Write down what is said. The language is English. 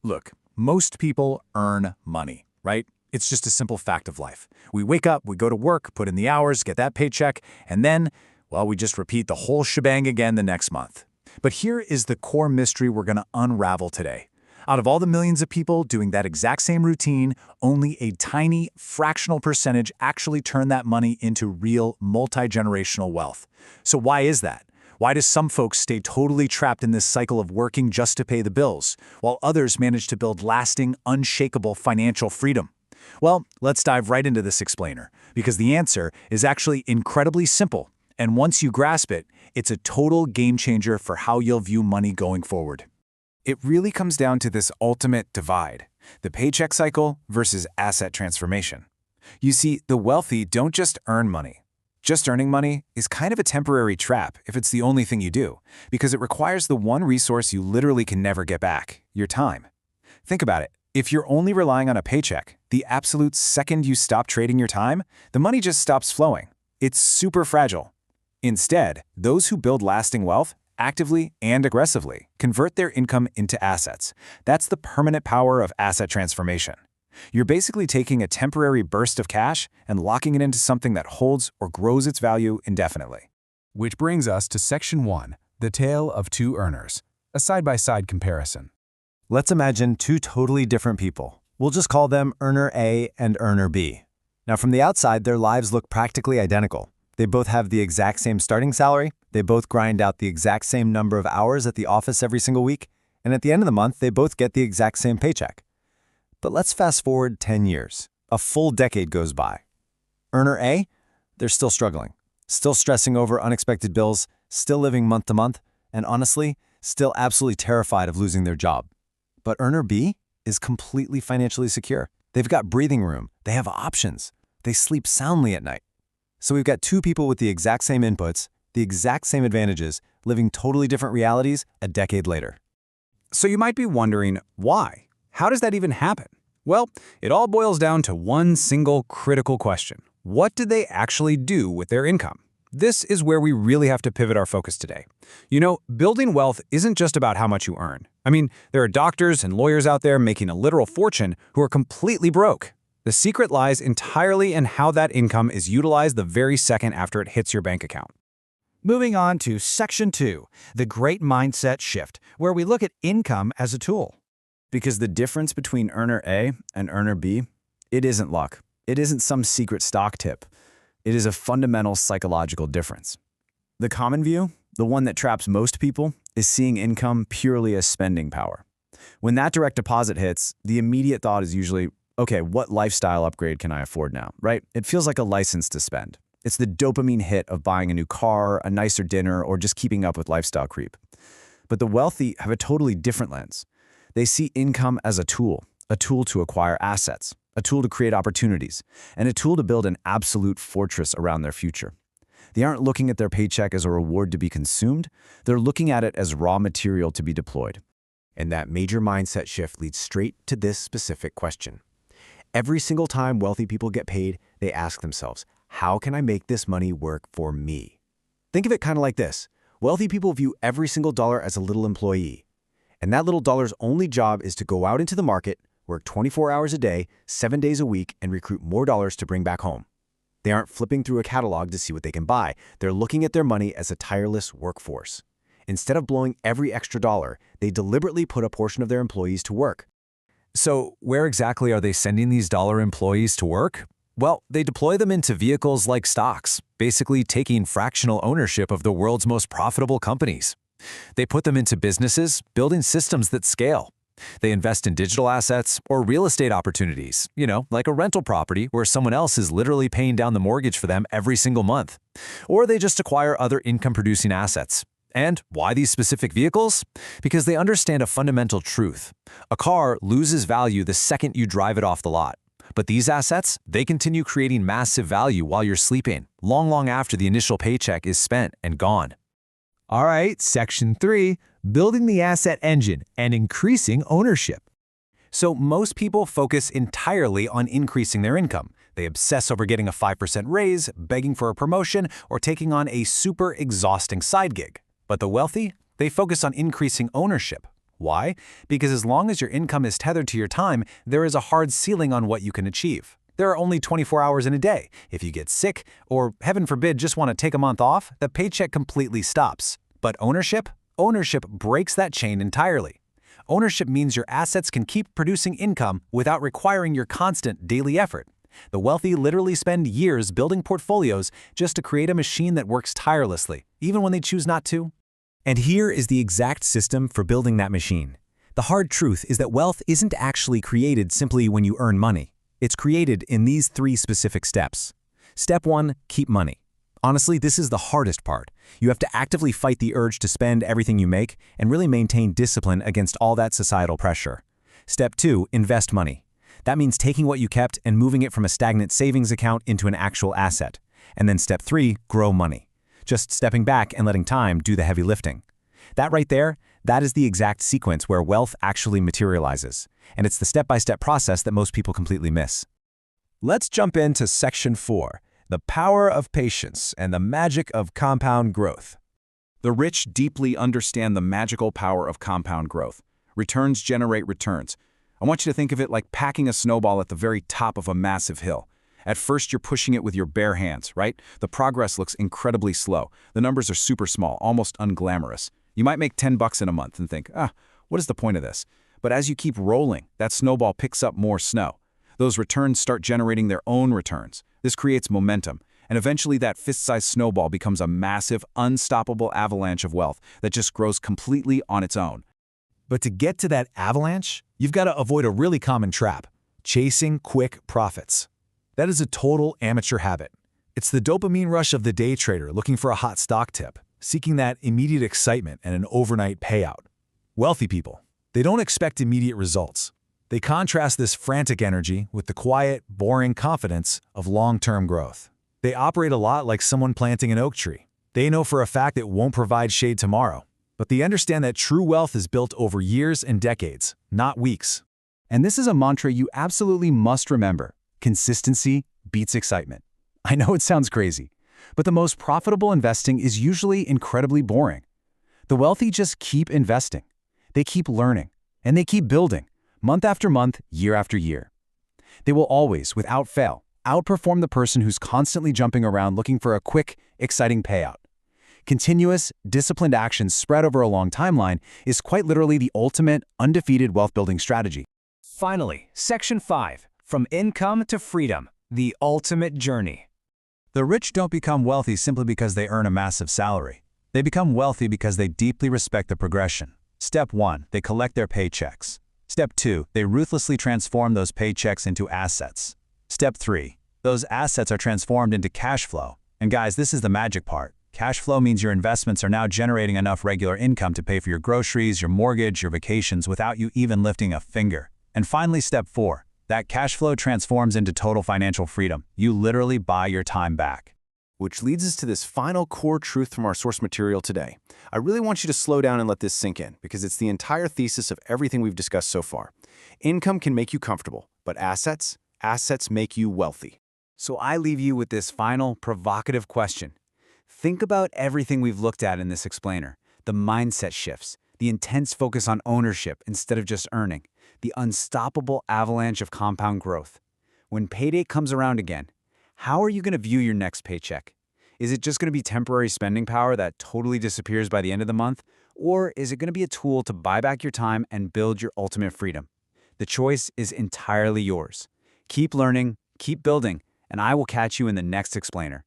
Look, most people earn money, right? It's just a simple fact of life. We wake up, we go to work, put in the hours, get that paycheck, and then, well, we just repeat the whole shebang again the next month. But here is the core mystery we're going to unravel today. Out of all the millions of people doing that exact same routine, only a tiny fractional percentage actually turn that money into real multi-generational wealth. So why is that? Why do some folks stay totally trapped in this cycle of working just to pay the bills, while others manage to build lasting, unshakable financial freedom? Well, let's dive right into this explainer, because the answer is actually incredibly simple, and once you grasp it, it's a total game changer for how you'll view money going forward. It really comes down to this ultimate divide, the paycheck cycle versus asset transformation. You see, the wealthy don't just earn money. Just earning money is kind of a temporary trap if it's the only thing you do, because it requires the one resource you literally can never get back, your time. Think about it. If you're only relying on a paycheck, the absolute second you stop trading your time, the money just stops flowing. It's super fragile. Instead, those who build lasting wealth actively and aggressively convert their income into assets. That's the permanent power of asset transformation. You're basically taking a temporary burst of cash and locking it into something that holds or grows its value indefinitely. Which brings us to Section 1, the tale of two earners, a side-by-side comparison. Let's imagine two totally different people. We'll just call them Earner A and Earner B. Now, from the outside, their lives look practically identical. They both have the exact same starting salary, they both grind out the exact same number of hours at the office every single week, and at the end of the month, they both get the exact same paycheck. But let's fast forward 10 years. A full decade goes by. Earner A, they're still struggling, still stressing over unexpected bills, still living month to month, and honestly, still absolutely terrified of losing their job. But Earner B is completely financially secure. They've got breathing room, they have options, they sleep soundly at night. So we've got two people with the exact same inputs, the exact same advantages, living totally different realities a decade later. So you might be wondering, why? How does that even happen? Well, it all boils down to one single critical question. What do they actually do with their income? This is where we really have to pivot our focus today. You know, building wealth isn't just about how much you earn. I mean, there are doctors and lawyers out there making a literal fortune who are completely broke. The secret lies entirely in how that income is utilized the very second after it hits your bank account. Moving on to Section 2, the Great Mindset Shift, where we look at income as a tool. Because the difference between Earner A and Earner B, it isn't luck. It isn't some secret stock tip. It is a fundamental psychological difference. The common view, the one that traps most people, is seeing income purely as spending power. When that direct deposit hits, the immediate thought is usually, okay, what lifestyle upgrade can I afford now, right? It feels like a license to spend. It's the dopamine hit of buying a new car, a nicer dinner, or just keeping up with lifestyle creep. But the wealthy have a totally different lens. They see income as a tool to acquire assets, a tool to create opportunities, and a tool to build an absolute fortress around their future. They aren't looking at their paycheck as a reward to be consumed, they're looking at it as raw material to be deployed. And that major mindset shift leads straight to this specific question. Every single time wealthy people get paid, they ask themselves, how can I make this money work for me? Think of it kind of like this. Wealthy people view every single dollar as a little employee. And that little dollar's only job is to go out into the market, work 24 hours a day, 7 days a week, and recruit more dollars to bring back home. They aren't flipping through a catalog to see what they can buy. They're looking at their money as a tireless workforce. Instead of blowing every extra dollar, they deliberately put a portion of their employees to work. So where exactly are they sending these dollar employees to work? Well, they deploy them into vehicles like stocks, basically taking fractional ownership of the world's most profitable companies. They put them into businesses, building systems that scale. They invest in digital assets or real estate opportunities, like a rental property where someone else is literally paying down the mortgage for them every single month. Or they just acquire other income-producing assets. And why these specific vehicles? Because they understand a fundamental truth. A car loses value the second you drive it off the lot. But these assets, they continue creating massive value while you're sleeping, long after the initial paycheck is spent and gone. All right, Section 3, building the asset engine and increasing ownership. So most people focus entirely on increasing their income. They obsess over getting a 5% raise, begging for a promotion, or taking on a super exhausting side gig. But the wealthy, they focus on increasing ownership. Why? Because as long as your income is tethered to your time, there is a hard ceiling on what you can achieve. There are only 24 hours in a day. If you get sick, or heaven forbid just want to take a month off, the paycheck completely stops. But ownership? Ownership breaks that chain entirely. Ownership means your assets can keep producing income without requiring your constant daily effort. The wealthy literally spend years building portfolios just to create a machine that works tirelessly, even when they choose not to. And here is the exact system for building that machine. The hard truth is that wealth isn't actually created simply when you earn money. It's created in these 3 specific steps. Step 1, keep money. Honestly, this is the hardest part. You have to actively fight the urge to spend everything you make and really maintain discipline against all that societal pressure. Step 2, invest money. That means taking what you kept and moving it from a stagnant savings account into an actual asset. And then step 3, grow money. Just stepping back and letting time do the heavy lifting. That right there, that is the exact sequence where wealth actually materializes. And it's the step-by-step process that most people completely miss. Let's jump into Section 4, the power of patience and the magic of compound growth. The rich deeply understand the magical power of compound growth. Returns generate returns. I want you to think of it like packing a snowball at the very top of a massive hill. At first, you're pushing it with your bare hands, right? The progress looks incredibly slow. The numbers are super small, almost unglamorous. You might make $10 in a month and think, what is the point of this? But as you keep rolling, that snowball picks up more snow. Those returns start generating their own returns. This creates momentum, and eventually that fist-sized snowball becomes a massive, unstoppable avalanche of wealth that just grows completely on its own. But to get to that avalanche, you've got to avoid a really common trap: chasing quick profits. That is a total amateur habit. It's the dopamine rush of the day trader looking for a hot stock tip, seeking that immediate excitement and an overnight payout. Wealthy people, they don't expect immediate results. They contrast this frantic energy with the quiet, boring confidence of long-term growth. They operate a lot like someone planting an oak tree. They know for a fact it won't provide shade tomorrow, but they understand that true wealth is built over years and decades, not weeks. And this is a mantra you absolutely must remember. Consistency beats excitement. I know it sounds crazy, but the most profitable investing is usually incredibly boring. The wealthy just keep investing. They keep learning, and they keep building, month after month, year after year. They will always, without fail, outperform the person who's constantly jumping around looking for a quick, exciting payout. Continuous, disciplined action spread over a long timeline is quite literally the ultimate, undefeated wealth-building strategy. Finally, Section 5, from income to freedom, the ultimate journey. The rich don't become wealthy simply because they earn a massive salary. They become wealthy because they deeply respect the progression. Step 1, they collect their paychecks. Step 2, they ruthlessly transform those paychecks into assets. Step 3, those assets are transformed into cash flow. And guys, this is the magic part. Cash flow means your investments are now generating enough regular income to pay for your groceries, your mortgage, your vacations without you even lifting a finger. And finally, step 4, that cash flow transforms into total financial freedom. You literally buy your time back. Which leads us to this final core truth from our source material today. I really want you to slow down and let this sink in, because it's the entire thesis of everything we've discussed so far. Income can make you comfortable, but assets make you wealthy. So I leave you with this final, provocative question. Think about everything we've looked at in this explainer. The mindset shifts, the intense focus on ownership instead of just earning, the unstoppable avalanche of compound growth. When payday comes around again, how are you going to view your next paycheck? Is it just going to be temporary spending power that totally disappears by the end of the month? Or is it going to be a tool to buy back your time and build your ultimate freedom? The choice is entirely yours. Keep learning, keep building, and I will catch you in the next explainer.